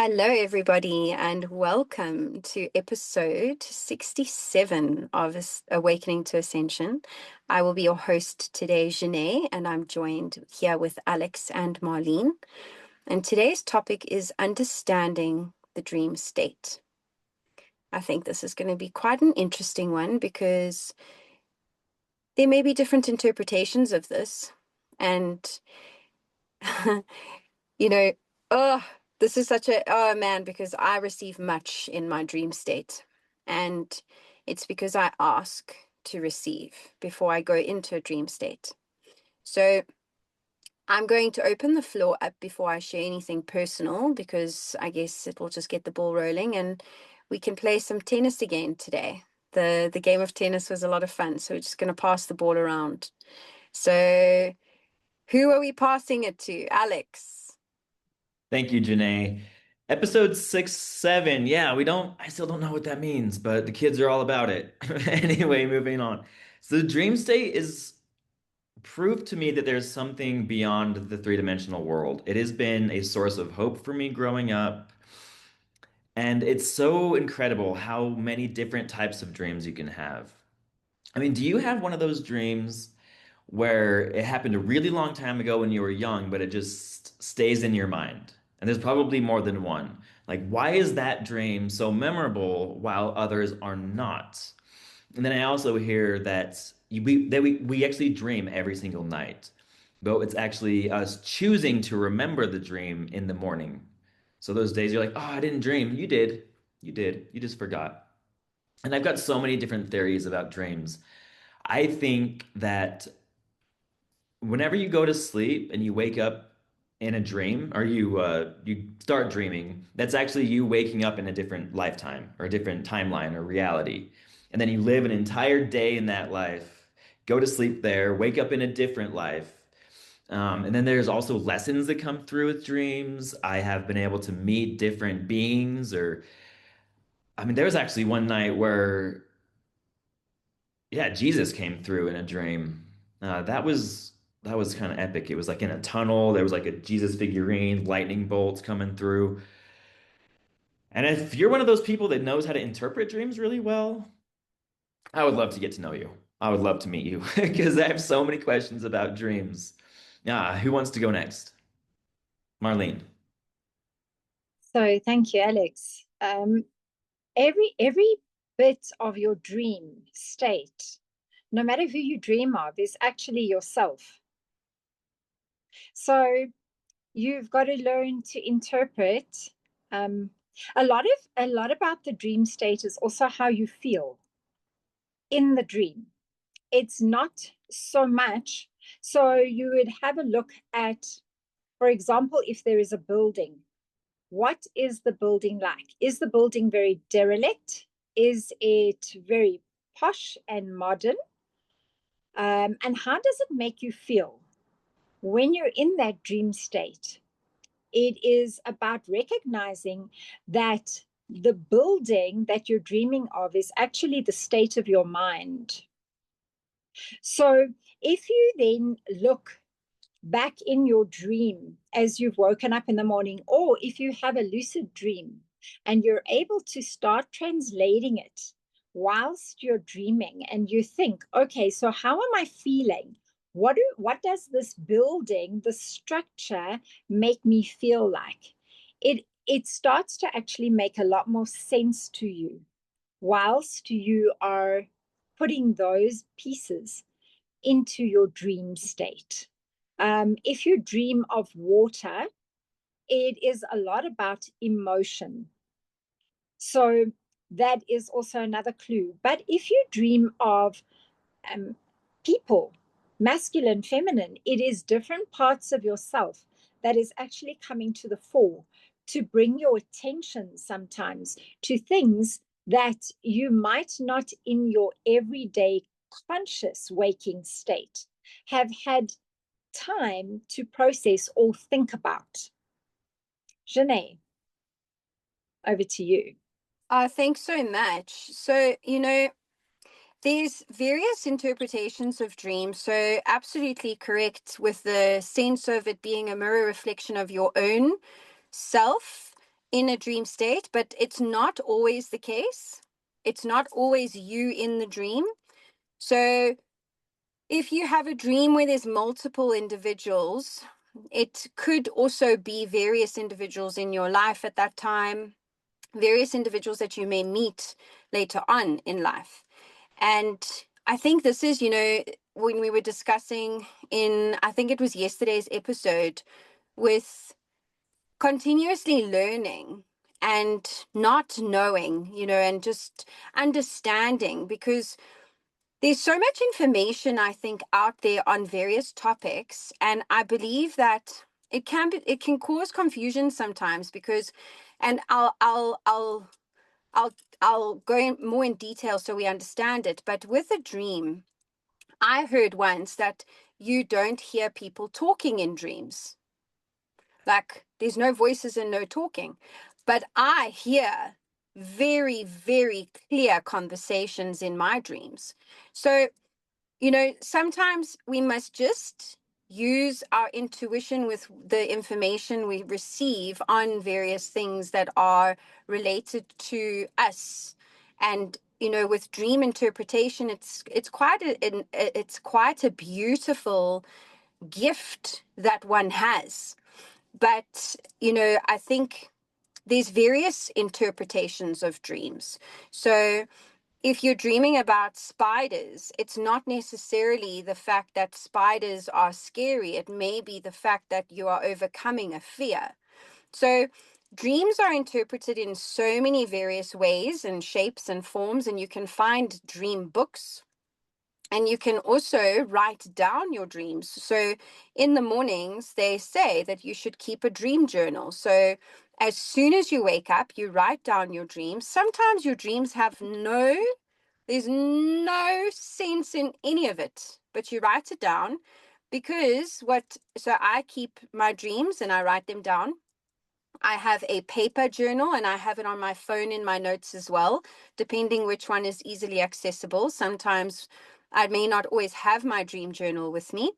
Hello, everybody, and welcome to episode 67 of Awakening to Ascension. I will be your host today, Janae, and I'm joined here with Alex and Marlene. And today's topic is understanding the dream state. I think this is going to be quite an interesting one because there may be different interpretations of this. And you know, oh, this is such a, oh man, because I receive much in my dream state. And it's because I ask to receive before I go into a dream state. So I'm going to open the floor up before I share anything personal, because I guess it will just get the ball rolling and we can play some tennis again today. The game of tennis was a lot of fun. So we're just going to pass the ball around. So who are we passing it to? Alex. Thank you, Janae. Episode 6, 7. Yeah, I still don't know what that means, but the kids are all about it. Anyway, moving on. So the dream state is proof to me that there's something beyond the three-dimensional world. It has been a source of hope for me growing up. And it's so incredible how many different types of dreams you can have. I mean, do you have one of those dreams where it happened a really long time ago when you were young, but it just stays in your mind? And there's probably more than one. Like, why is that dream so memorable while others are not? And then I also hear that we actually dream every single night, but it's actually us choosing to remember the dream in the morning. So those days you're like, oh, I didn't dream. You did. You did. You just forgot. And I've got so many different theories about dreams. I think that whenever you go to sleep and you wake up in a dream or you start dreaming, that's actually you waking up in a different lifetime or a different timeline or reality. And then you live an entire day in that life, go to sleep there, wake up in a different life. And then there's also lessons that come through with dreams. I have been able to meet different beings, or I mean, there was actually one night where, yeah, Jesus came through in a dream. That was kind of epic. It was like in a tunnel. There was like a Jesus figurine, lightning bolts coming through. And if you're one of those people that knows how to interpret dreams really well, I would love to get to know you. I would love to meet you because I have so many questions about dreams. Yeah, who wants to go next? Marlene. So thank you, Alex. Every bit of your dream state, no matter who you dream of, is actually yourself. So you've got to learn to interpret. Um, a lot about the dream state is also how you feel in the dream. It's not so much. So you would have a look at, for example, if there is a building. What is the building like? Is the building very derelict? Is it very posh and modern? And how does it make you feel when you're in that dream state? It is about recognizing that the building that you're dreaming of is actually the state of your mind. So if you then look back in your dream as you've woken up in the morning, or if you have a lucid dream and you're able to start translating it whilst you're dreaming, and you think, okay, so how am I feeling? What does this building, the structure, make me feel like? It starts to actually make a lot more sense to you whilst you are putting those pieces into your dream state. If you dream of water, it is a lot about emotion. So that is also another clue. But if you dream of people, masculine, feminine, it is different parts of yourself that is actually coming to the fore to bring your attention sometimes to things that you might not in your everyday conscious waking state have had time to process or think about. Janae, over to you. Thanks so much. So, there's various interpretations of dreams. So, absolutely correct with the sense of it being a mirror reflection of your own self in a dream state, but it's not always the case. It's not always you in the dream. So if you have a dream where there's multiple individuals, it could also be various individuals in your life at that time, various individuals that you may meet later on in life. And I think this is, when we were discussing in, I think it was yesterday's episode, with continuously learning and not knowing, and just understanding, because there's so much information, I think, out there on various topics. And I believe that it can cause confusion sometimes because, and I'll go in more in detail so we understand it. But with a dream, I heard once that you don't hear people talking in dreams. Like there's no voices and no talking. But I hear very, very clear conversations in my dreams. So, sometimes we must just use our intuition with the information we receive on various things that are related to us. And with dream interpretation, it's quite a beautiful gift that one has. But I think there's various interpretations of dreams. So if you're dreaming about spiders, it's not necessarily the fact that spiders are scary. It may be the fact that you are overcoming a fear. So dreams are interpreted in so many various ways and shapes and forms, and you can find dream books. And you can also write down your dreams. So in the mornings, they say that you should keep a dream journal. So as soon as you wake up, you write down your dreams. Sometimes your dreams have there's no sense in any of it, but you write it down so I keep my dreams and I write them down. I have a paper journal and I have it on my phone in my notes as well, depending which one is easily accessible. Sometimes I may not always have my dream journal with me.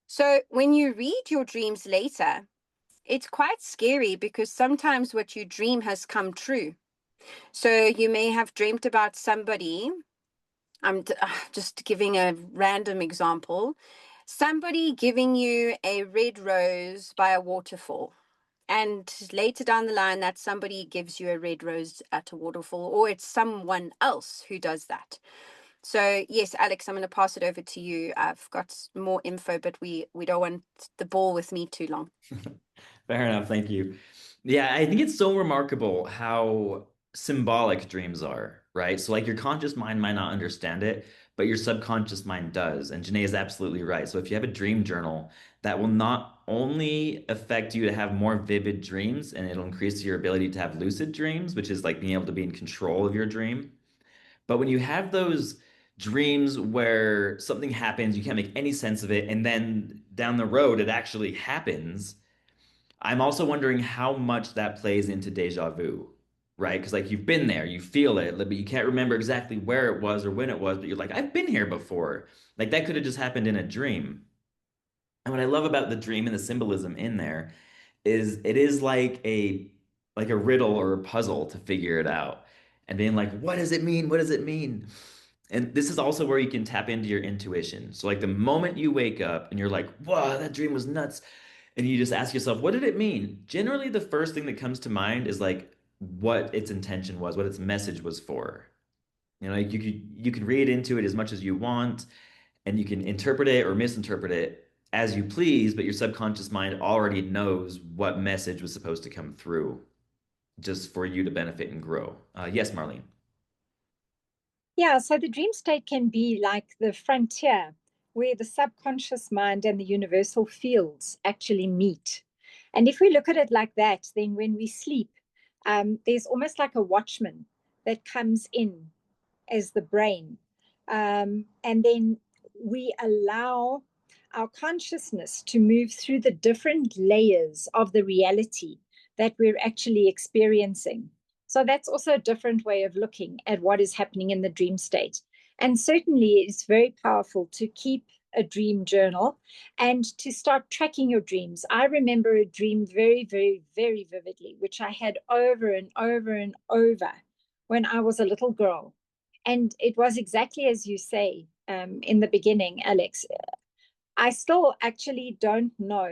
So when you read your dreams later, it's quite scary because sometimes what you dream has come true. So you may have dreamt about somebody. I'm just giving a random example. Somebody giving you a red rose by a waterfall. And later down the line, that somebody gives you a red rose at a waterfall, or it's someone else who does that. So yes, Alex, I'm going to pass it over to you. I've got more info, but we don't want the ball with me too long. Fair enough. Thank you. Yeah, I think it's so remarkable how symbolic dreams are, right? So, like, your conscious mind might not understand it, but your subconscious mind does. And Janae is absolutely right. So, if you have a dream journal, that will not only affect you to have more vivid dreams and it'll increase your ability to have lucid dreams, which is like being able to be in control of your dream. But when you have those dreams where something happens, you can't make any sense of it, and then down the road it actually happens, I'm also wondering how much that plays into deja vu, right? Because like you've been there, you feel it, but you can't remember exactly where it was or when it was, but you're like, I've been here before. Like that could have just happened in a dream. And what I love about the dream and the symbolism in there is it is like a riddle or a puzzle to figure it out. And being like, what does it mean? What does it mean? And this is also where you can tap into your intuition. So like the moment you wake up and you're like, wow, that dream was nuts, and you just ask yourself, what did it mean? Generally, the first thing that comes to mind is like what its intention was, what its message was for. Like you can read into it as much as you want, and you can interpret it or misinterpret it as you please, but your subconscious mind already knows what message was supposed to come through just for you to benefit and grow. Yes, Marlene. Yeah, so the dream state can be like the frontier where the subconscious mind and the universal fields actually meet. And if we look at it like that, then when we sleep, there's almost like a watchman that comes in as the brain. And then we allow our consciousness to move through the different layers of the reality that we're actually experiencing. So that's also a different way of looking at what is happening in the dream state. And certainly it's very powerful to keep a dream journal and to start tracking your dreams. I remember a dream very, very, very vividly, which I had over and over and over when I was a little girl. And it was exactly as you say in the beginning, Alex. I still actually don't know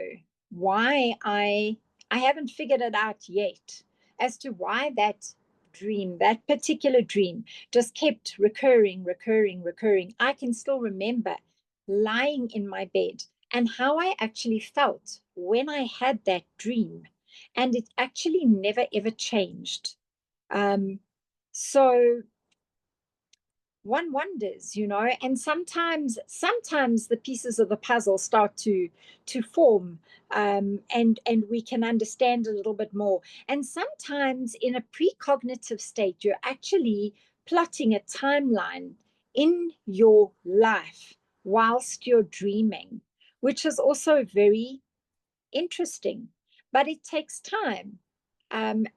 why I haven't figured it out yet as to why that dream, that particular dream, just kept recurring, recurring, recurring. I can still remember lying in my bed and how I actually felt when I had that dream. And it actually never ever changed. So one wonders, and sometimes the pieces of the puzzle start to form, and we can understand a little bit more. And sometimes in a precognitive state, you're actually plotting a timeline in your life whilst you're dreaming, which is also very interesting, but it takes time, and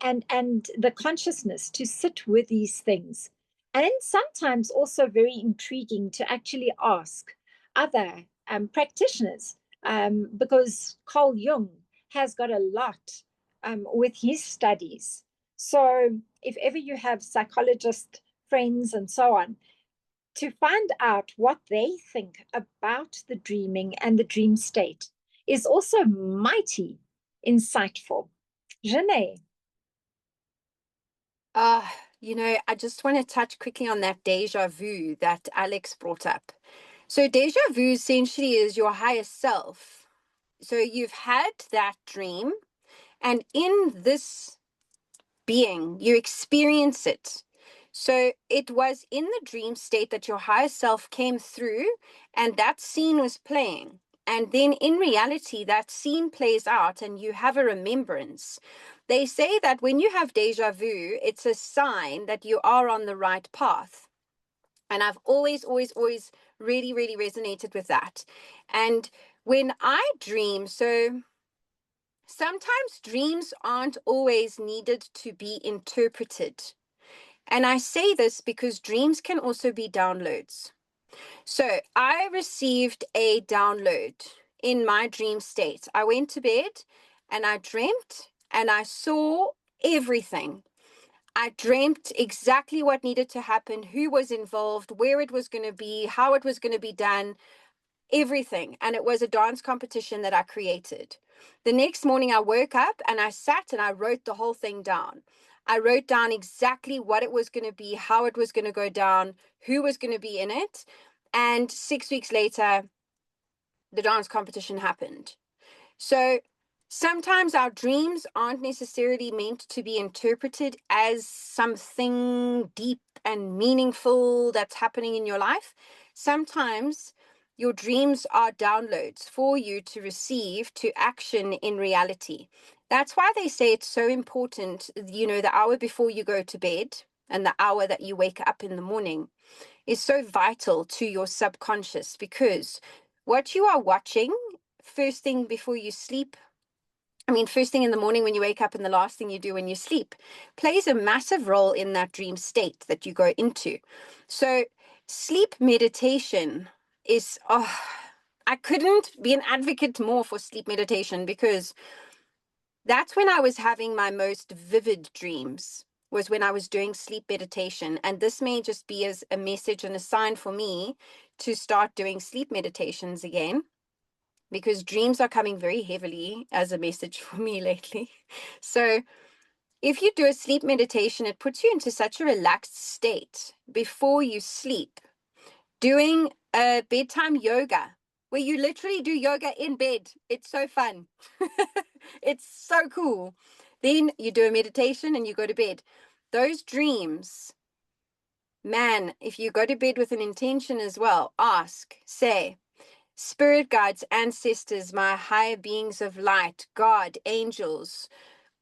the consciousness to sit with these things. And then sometimes also very intriguing to actually ask other practitioners, because Carl Jung has got a lot with his studies. So if ever you have psychologist friends and so on, to find out what they think about the dreaming and the dream state is also mighty insightful. Janae. I just want to touch quickly on that deja vu that Alex brought up. So deja vu essentially is your higher self. So you've had that dream, and in this being, you experience it. So it was in the dream state that your higher self came through and that scene was playing. And then in reality, that scene plays out and you have a remembrance. They say that when you have deja vu, it's a sign that you are on the right path. And I've always, always, always really, really resonated with that. And when I dream, so sometimes dreams aren't always needed to be interpreted. And I say this because dreams can also be downloads. So I received a download in my dream state. I went to bed and I dreamt and I saw everything. I dreamt exactly what needed to happen, who was involved, where it was going to be, how it was going to be done, everything. And it was a dance competition that I created. The next morning I woke up and I sat and I wrote the whole thing down. I wrote down exactly what it was going to be, how it was going to go down, who was going to be in it. And 6 weeks later, the dance competition happened. So sometimes our dreams aren't necessarily meant to be interpreted as something deep and meaningful that's happening in your life. Sometimes your dreams are downloads for you to receive to action in reality. That's why they say it's so important, the hour before you go to bed and the hour that you wake up in the morning is so vital to your subconscious, because what you are watching first thing before you sleep, first thing in the morning when you wake up and the last thing you do when you sleep, plays a massive role in that dream state that you go into. So sleep meditation is, I couldn't be an advocate more for sleep meditation, because that's when I was having my most vivid dreams, was when I was doing sleep meditation. And this may just be as a message and a sign for me to start doing sleep meditations again, because dreams are coming very heavily as a message for me lately. So if you do a sleep meditation, it puts you into such a relaxed state before you sleep. Doing a bedtime yoga, where you literally do yoga in bed. It's so fun. It's so cool. Then you do a meditation and you go to bed. Those dreams, man, if you go to bed with an intention as well, ask, say, spirit guides, ancestors, my higher beings of light, God, angels,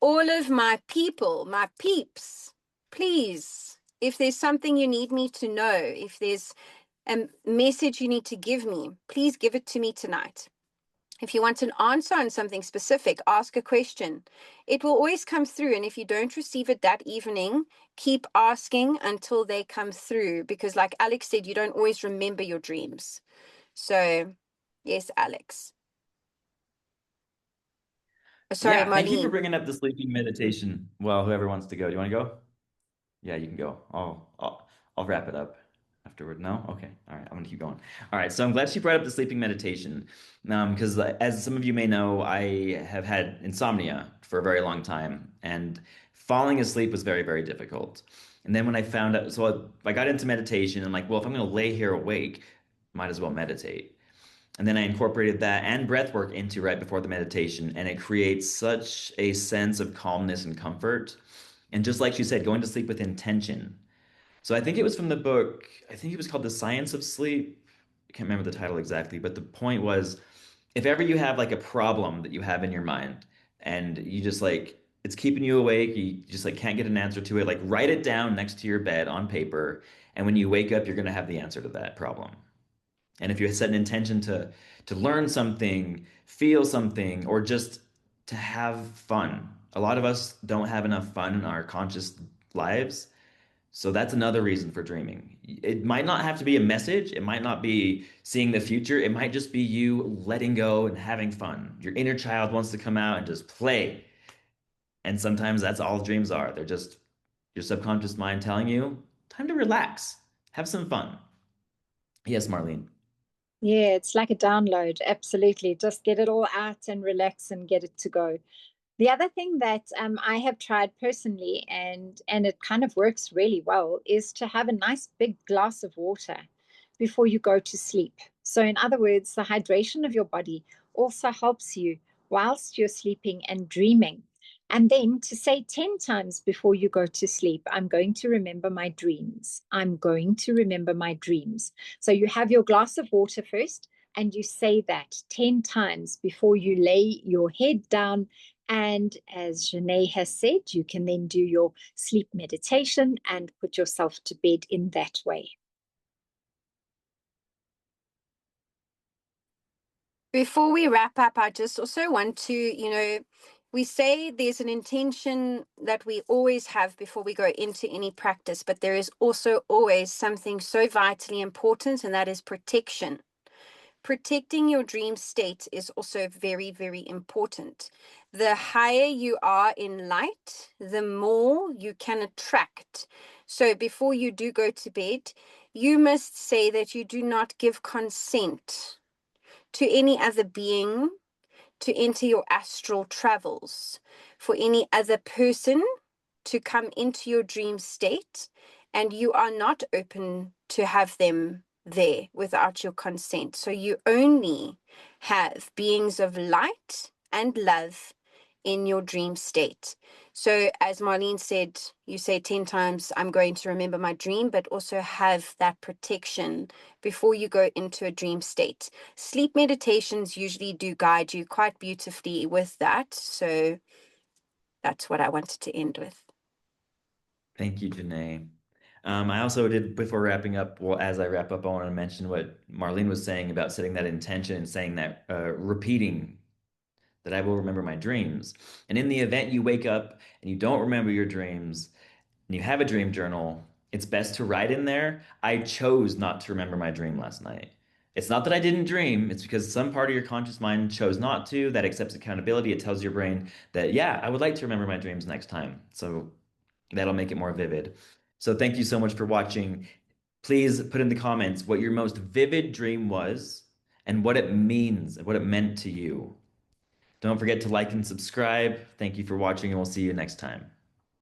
all of my people, my peeps, please, if there's something you need me to know, if there's a message you need to give me, please give it to me tonight. If you want an answer on something specific, ask a question. It will always come through. And if you don't receive it that evening, keep asking until they come through. Because like Alex said, you don't always remember your dreams. So Yes, Alex. Sorry, Yeah, thank you for Marlene. bringing up the sleeping meditation. Well, whoever wants to go. Do you want to go? Yeah, you can go. I'll wrap it up afterward. No? Okay. All right. I'm gonna keep going. All right. So I'm glad she brought up the sleeping meditation. Because as some of you may know, I have had insomnia for a very long time, and falling asleep was very, very difficult. And then when I found out, so I got into meditation, I'm like, well, if I'm gonna lay here awake, might as well meditate. And then I incorporated that and breath work into right before the meditation, and it creates such a sense of calmness and comfort. And just like she said, going to sleep with intention. So I think it was from the book, I think it was called The Science of Sleep. I can't remember the title exactly, but the point was if ever you have like a problem that you have in your mind and you just like it's keeping you awake, you just like can't get an answer to it, like write it down next to your bed on paper, and when you wake up, you're going to have the answer to that problem. And if you set an intention to learn something, feel something, or just to have fun. A lot of us don't have enough fun in our conscious lives. So that's another reason for dreaming. It might not have to be a message. It might not be seeing the future. It might just be you letting go and having fun. Your inner child wants to come out and just play. And sometimes that's all dreams are. They're just your subconscious mind telling you, time to relax, have some fun. Yes, Marlene. Yeah, it's like a download. Absolutely. Just get it all out and relax and get it to go. The other thing that I have tried personally, and it kind of works really well, is to have a nice big glass of water before you go to sleep. So, in other words, the hydration of your body also helps you whilst you're sleeping and dreaming. And then to say 10 times before you go to sleep, I'm going to remember my dreams. I'm going to remember my dreams. So you have your glass of water first, and you say that 10 times before you lay your head down. And as Janae has said, you can then do your sleep meditation and put yourself to bed in that way. Before we wrap up, I just also want to, we say there's an intention that we always have before we go into any practice, but there is also always something so vitally important, and that is protection. Protecting your dream state is also very, very important. The higher you are in light, the more you can attract. So before you do go to bed, you must say that you do not give consent to any other being to enter your astral travels, for any other person to come into your dream state, and you are not open to have them there without your consent. So you only have beings of light and love in your dream state. So, as Marlene said, you say 10 times, I'm going to remember my dream, but also have that protection before you go into a dream state. Sleep meditations usually do guide you quite beautifully with that. So, that's what I wanted to end with. Thank you, Janae. I also did, before wrapping up, well, as I wrap up, I want to mention what Marlene was saying about setting that intention and saying that, repeating that I will remember my dreams. And in the event you wake up and you don't remember your dreams and you have a dream journal, it's best to write in there, I chose not to remember my dream last night. It's not that I didn't dream, it's because some part of your conscious mind chose not to, that accepts accountability. It tells your brain that, yeah, I would like to remember my dreams next time. So that'll make it more vivid. So thank you so much for watching. Please put in the comments what your most vivid dream was and what it means, what it meant to you. Don't forget to like and subscribe. Thank you for watching, and we'll see you next time.